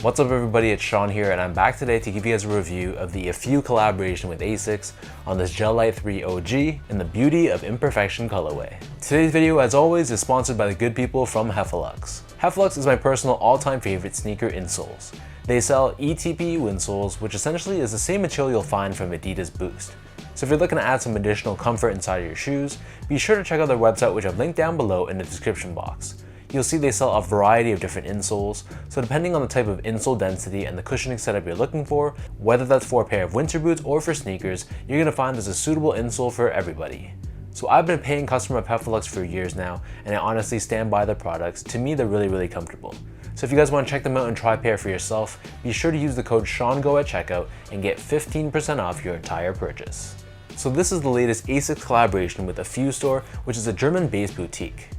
What's up everybody, it's Sean here and I'm back today to give you guys a review of the Afew collaboration with Asics on this Gel-Lyte 3 OG in the Beauty of Imperfection colorway. Today's video, as always, is sponsored by the good people from Afew. Afew is my personal all-time favorite sneaker insoles. They sell eTPU insoles, which essentially is the same material you'll find from Adidas Boost. So if you're looking to add some additional comfort inside of your shoes, be sure to check out their website, which I've linked down below in the description box. You'll see they sell a variety of different insoles, so depending on the type of insole density and the cushioning setup you're looking for, whether that's for a pair of winter boots or for sneakers, you're going to find there's a suitable insole for everybody. So I've been a paying customer of Afew for years now, and I honestly stand by their products. To me, they're really comfortable. So if you guys want to check them out and try a pair for yourself, be sure to use the code SEANGO at checkout and get 15% off your entire purchase. So this is the latest Asics collaboration with Afew store, which is a German-based boutique.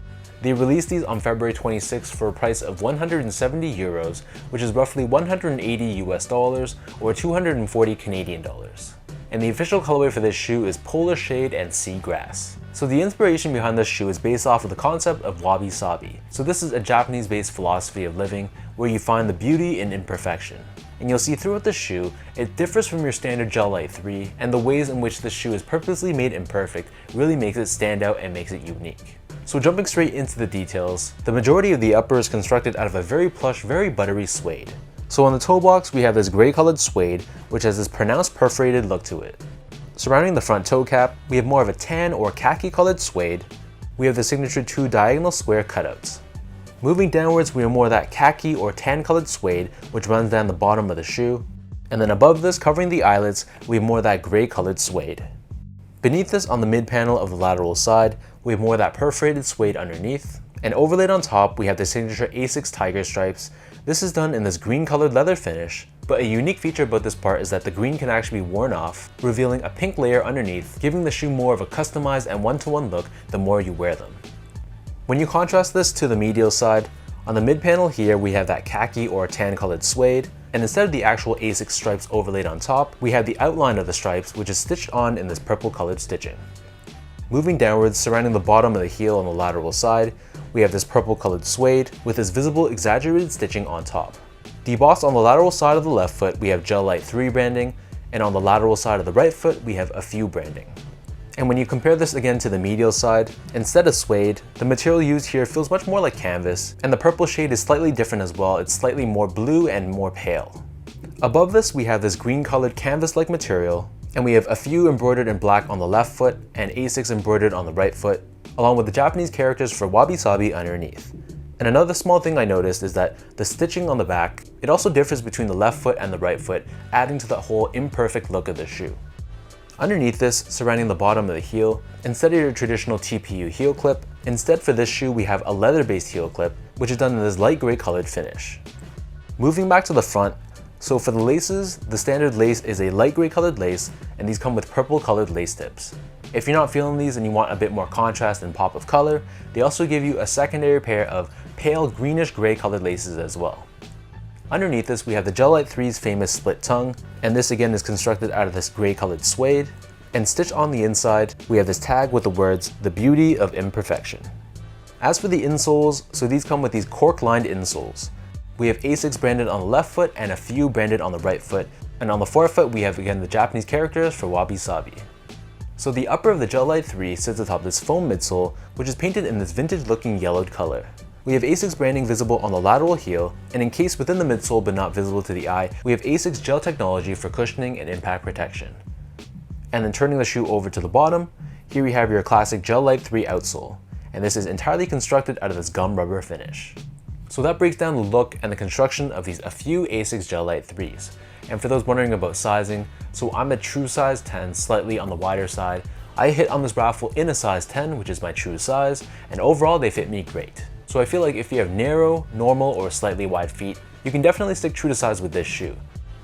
They released these on February 26th for a price of 170 euros, which is roughly 180 US dollars or 240 Canadian dollars. And the official colorway for this shoe is Polar Shade and Seagrass. So the inspiration behind this shoe is based off of the concept of wabi-sabi. So this is a Japanese-based philosophy of living where you find the beauty in imperfection. And you'll see throughout the shoe, it differs from your standard Gel-Lyte 3, and the ways in which this shoe is purposely made imperfect really makes it stand out and makes it unique. So jumping straight into the details, the majority of the upper is constructed out of a very plush, very buttery suede. So on the toe box, we have this gray colored suede, which has this pronounced perforated look to it. Surrounding the front toe cap, we have more of a tan or khaki colored suede. We have the signature 2 diagonal square cutouts. Moving downwards, we have more of that khaki or tan colored suede, which runs down the bottom of the shoe. And then above this, covering the eyelets, we have more of that gray colored suede. Beneath this, on the mid panel of the lateral side, we have more of that perforated suede underneath. And overlaid on top, we have the signature Asics tiger stripes. This is done in this green colored leather finish, but a unique feature about this part is that the green can actually be worn off, revealing a pink layer underneath, giving the shoe more of a customized and one-to-one look the more you wear them. When you contrast this to the medial side, on the mid panel here we have that khaki or tan colored suede, and instead of the actual Asics stripes overlaid on top, we have the outline of the stripes, which is stitched on in this purple colored stitching. Moving downwards, surrounding the bottom of the heel on the lateral side, we have this purple colored suede with this visible exaggerated stitching on top. Debossed on the lateral side of the left foot, we have Gel-Lyte 3 branding, and on the lateral side of the right foot, we have Afew branding. And when you compare this again to the medial side, instead of suede, the material used here feels much more like canvas, and the purple shade is slightly different as well. It's slightly more blue and more pale. Above this, we have this green colored canvas-like material, and we have Afew embroidered in black on the left foot and Asics embroidered on the right foot, along with the Japanese characters for wabi-sabi underneath. And another small thing I noticed is that the stitching on the back, it also differs between the left foot and the right foot, adding to that whole imperfect look of the shoe. Underneath this, surrounding the bottom of the heel, instead of your traditional TPU heel clip, instead for this shoe we have a leather-based heel clip, which is done in this light gray colored finish. Moving back to the front, so for the laces, the standard lace is a light gray colored lace, and these come with purple colored lace tips. If you're not feeling these and you want a bit more contrast and pop of color, they also give you a secondary pair of pale greenish gray colored laces as well. Underneath this, we have the Gel-Lyte 3's famous split tongue, and this again is constructed out of this gray colored suede. And stitched on the inside, we have this tag with the words, "The Beauty of Imperfection." As for the insoles, so these come with these cork-lined insoles. We have Asics branded on the left foot and Afew branded on the right foot, and on the forefoot we have again the Japanese characters for wabi-sabi. So the upper of the Gel-Lyte 3 sits atop this foam midsole, which is painted in this vintage-looking yellowed color. We have Asics branding visible on the lateral heel, and encased within the midsole but not visible to the eye, we have Asics gel technology for cushioning and impact protection. And then turning the shoe over to the bottom, here we have your classic Gel-Lyte 3 outsole, and this is entirely constructed out of this gum rubber finish. So that breaks down the look and the construction of these Afew Asics Gel-Lyte 3s. And for those wondering about sizing, so I'm a true size 10, slightly on the wider side. I hit on this raffle in a size 10, which is my true size, and overall they fit me great. So I feel like if you have narrow, normal, or slightly wide feet, you can definitely stick true to size with this shoe.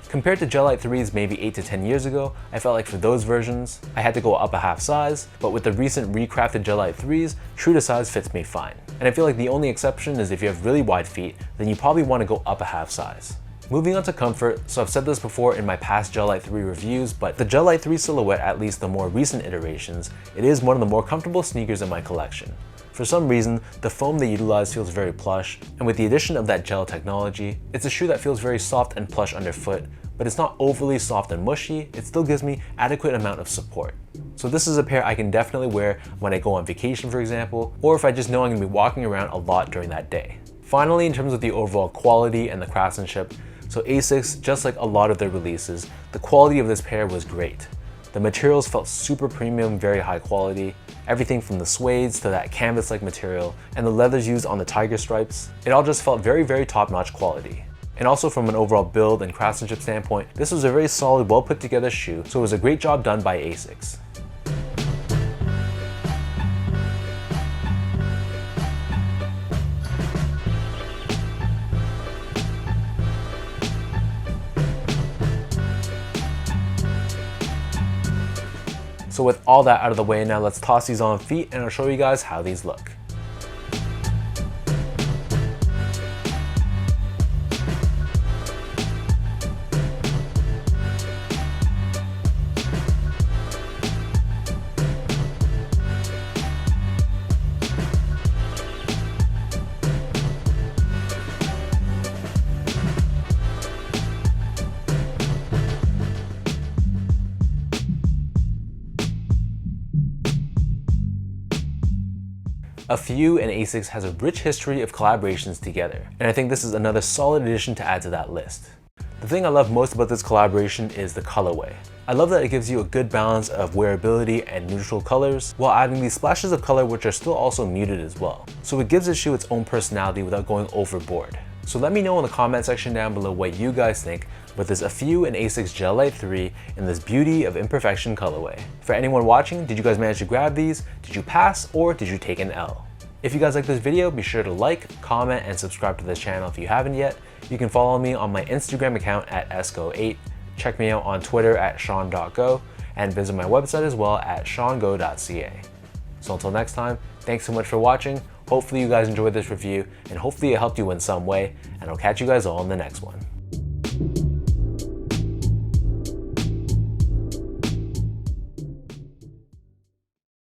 Compared to Gel-Lyte 3s maybe 8 to 10 years ago, I felt like for those versions, I had to go up a half size, but with the recent recrafted Gel-Lyte 3s, true to size fits me fine. And I feel like the only exception is if you have really wide feet, then you probably want to go up a half size. Moving on to comfort, so I've said this before in my past Gel-Lyte 3 reviews, but the Gel-Lyte 3 silhouette, at least the more recent iterations, it is one of the more comfortable sneakers in my collection. For some reason, the foam they utilize feels very plush, and with the addition of that gel technology, it's a shoe that feels very soft and plush underfoot, but it's not overly soft and mushy. It still gives me adequate amount of support. So this is a pair I can definitely wear when I go on vacation, for example, or if I just know I'm gonna be walking around a lot during that day. Finally, in terms of the overall quality and the craftsmanship, so Asics, just like a lot of their releases, the quality of this pair was great. The materials felt super premium, very high quality. Everything from the suedes to that canvas-like material and the leathers used on the tiger stripes, it all just felt very, very top-notch quality. And also from an overall build and craftsmanship standpoint, this was a very solid, well put together shoe, so it was a great job done by Asics. So with all that out of the way, now let's toss these on feet and I'll show you guys how these look. Afew and Asics has a rich history of collaborations together, and I think this is another solid addition to add to that list. The thing I love most about this collaboration is the colorway. I love that it gives you a good balance of wearability and neutral colors, while adding these splashes of color which are still also muted as well. So it gives the shoe its own personality without going overboard. So let me know in the comment section down below what you guys think about this Afew and Asics Gel-Lyte 3 in this Beauty of Imperfection colorway. For anyone watching, did you guys manage to grab these? Did you pass or did you take an L? If you guys like this video, be sure to like, comment, and subscribe to this channel if you haven't yet. You can follow me on my Instagram account at esco8, check me out on Twitter at sean.go, and visit my website as well at seango.ca. So until next time, thanks so much for watching. Hopefully you guys enjoyed this review, and hopefully it helped you in some way, and I'll catch you guys all in the next one.